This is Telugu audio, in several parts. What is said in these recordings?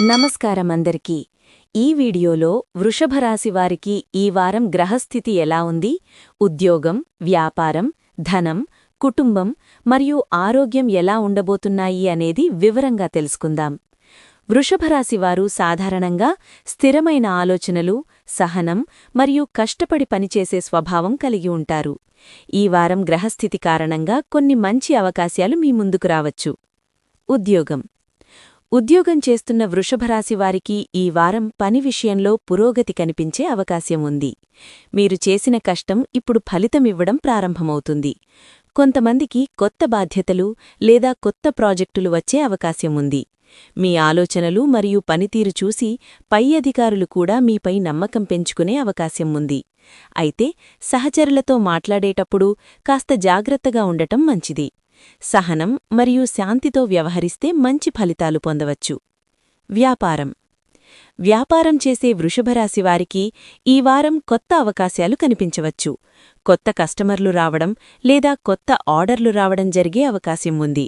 నమస్కారం అందరికీ. ఈ వీడియోలో వృషభరాశి వారికి ఈ వారం గ్రహస్థితి ఎలా ఉంది, ఉద్యోగం, వ్యాపారం, ధనం, కుటుంబం మరియు ఆరోగ్యం ఎలా ఉండబోతున్నాయి అనేది వివరంగా తెలుసుకుందాం. వృషభరాశివారు సాధారణంగా స్థిరమైన ఆలోచనలు, సహనం మరియు కష్టపడి పనిచేసే స్వభావం కలిగి ఉంటారు. ఈ వారం గ్రహస్థితి కారణంగా కొన్ని మంచి అవకాశాలు మీ ముందుకు రావచ్చు. ఉద్యోగం చేస్తున్న వృషభరాశివారికి ఈ వారం పని విషయంలో పురోగతి కనిపించే అవకాశం ఉంది. మీరు చేసిన కష్టం ఇప్పుడు ఫలితమివ్వడం ప్రారంభమవుతుంది. కొంతమందికి కొత్త బాధ్యతలు లేదా కొత్త ప్రాజెక్టులు వచ్చే అవకాశం ఉంది. మీ ఆలోచనలు మరియు పనితీరు చూసి పై అధికారులు కూడా మీపై నమ్మకం పెంచుకునే అవకాశం ఉంది. అయితే సహచరులతో మాట్లాడేటప్పుడు కాస్త జాగ్రత్తగా ఉండటం మంచిది. సహనం మరియు శాంతితో వ్యవహరిస్తే మంచి ఫలితాలు పొందవచ్చు. వ్యాపారం చేసే వృషభరాశివారికి ఈ వారం కొత్త అవకాశాలు కనిపించవచ్చు. కొత్త కస్టమర్లు రావడం లేదా కొత్త ఆర్డర్లు రావడం జరిగే అవకాశం ఉంది.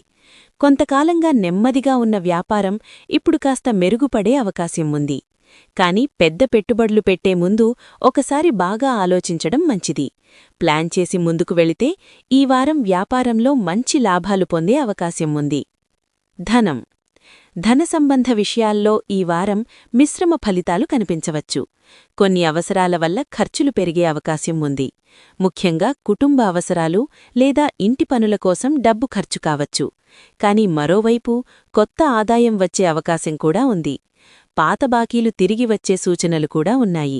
కొంతకాలంగా నెమ్మదిగా ఉన్న వ్యాపారం ఇప్పుడు కాస్త మెరుగుపడే అవకాశం ఉంది. కానీ పెద్ద పెట్టుబడులు పెట్టే ముందు ఒకసారి బాగా ఆలోచించడం మంచిది. ప్లాన్ చేసి ముందుకు వెళితే ఈ వారం వ్యాపారంలో మంచి లాభాలు పొందే అవకాశం ఉంది. ధన సంబంధ విషయాల్లో ఈ వారం మిశ్రమ ఫలితాలు కనిపించవచ్చు. కొన్ని అవసరాల వల్ల ఖర్చులు పెరిగే అవకాశం ఉంది. ముఖ్యంగా కుటుంబ అవసరాలు లేదా ఇంటి పనుల కోసం డబ్బు ఖర్చు కావచ్చు. కానీ మరోవైపు కొత్త ఆదాయం వచ్చే అవకాశం కూడా ఉంది. పాత బాకీలు తిరిగి వచ్చే సూచనలు కూడా ఉన్నాయి.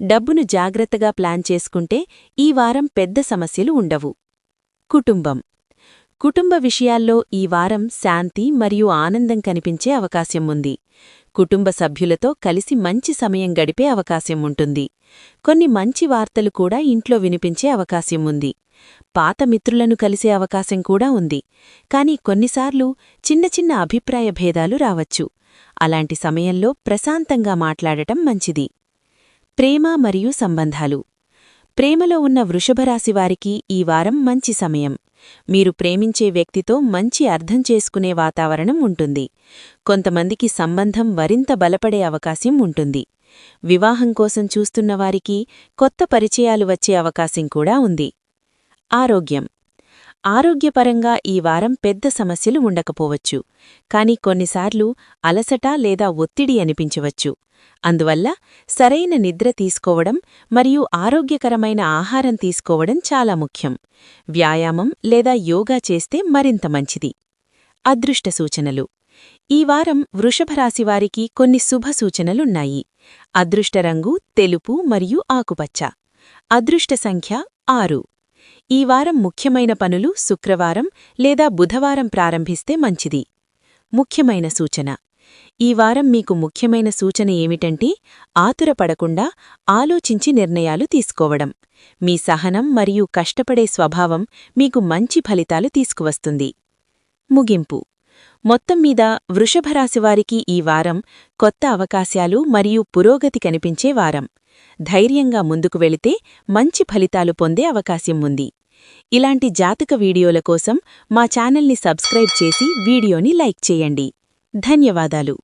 డబ్బును జాగ్రత్తగా ప్లాన్ చేసుకుంటే ఈ వారం పెద్ద సమస్యలు ఉండవు. కుటుంబ విషయాల్లో ఈ వారం శాంతి మరియు ఆనందం కనిపించే అవకాశం ఉంది. కుటుంబ సభ్యులతో కలిసి మంచి సమయం గడిపే అవకాశం ఉంటుంది. కొన్ని మంచి వార్తలు కూడా ఇంట్లో వినిపించే అవకాశం ఉంది. పాత మిత్రులను కలిసే అవకాశం కూడా ఉంది. కానీ కొన్నిసార్లు చిన్న చిన్న అభిప్రాయ భేదాలు రావచ్చు. అలాంటి సమయంలో ప్రశాంతంగా మాట్లాడటం మంచిది. ప్రేమ మరియు సంబంధాలు. ప్రేమలో ఉన్న వృషభరాశివారికి ఈ వారం మంచి సమయం. మీరు ప్రేమించే వ్యక్తితో మంచి అర్థం చేసుకునే వాతావరణం ఉంటుంది. కొంతమందికి సంబంధం మరింత బలపడే అవకాశం ఉంటుంది. వివాహం కోసం చూస్తున్నవారికి కొత్త పరిచయాలు వచ్చే అవకాశం కూడా ఉంది. ఆరోగ్యపరంగా ఈ వారం పెద్ద సమస్యలు ఉండకపోవచ్చు. కానీ కొన్నిసార్లు అలసట లేదా ఒత్తిడి అనిపించవచ్చు. అందువల్ల సరైన నిద్ర తీసుకోవడం మరియు ఆరోగ్యకరమైన ఆహారం తీసుకోవడం చాలా ముఖ్యం. వ్యాయామం లేదా యోగా చేస్తే మరింత మంచిది. అదృష్ట సూచనలు. ఈ వారం వృషభరాశివారికి కొన్ని శుభ సూచనలున్నాయి. అదృష్ట రంగు తెలుపు మరియు ఆకుపచ్చ. అదృష్ట సంఖ్య 6. ఈ వారం ముఖ్యమైన పనులు శుక్రవారం లేదా బుధవారం ప్రారంభిస్తే మంచిది. ముఖ్యమైన సూచన. ఈ వారం మీకు ముఖ్యమైన సూచన ఏమిటంటే ఆతురపడకుండా ఆలోచించి నిర్ణయాలు తీసుకోవడం. మీ సహనం మరియు కష్టపడే స్వభావం మీకు మంచి ఫలితాలు తీసుకువస్తుంది. ముగింపు. మొత్తం మీద వృషభరాశివారికి ఈ వారం కొత్త అవకాశాలు మరియు పురోగతి కనిపించే వారం. ధైర్యంగా ముందుకు వెళితే మంచి ఫలితాలు పొందే అవకాశం ఉంది. ఇలాంటి జాతక వీడియోల కోసం మా ఛానల్ని సబ్స్క్రైబ్ చేసి వీడియోని లైక్ చేయండి. ధన్యవాదాలు.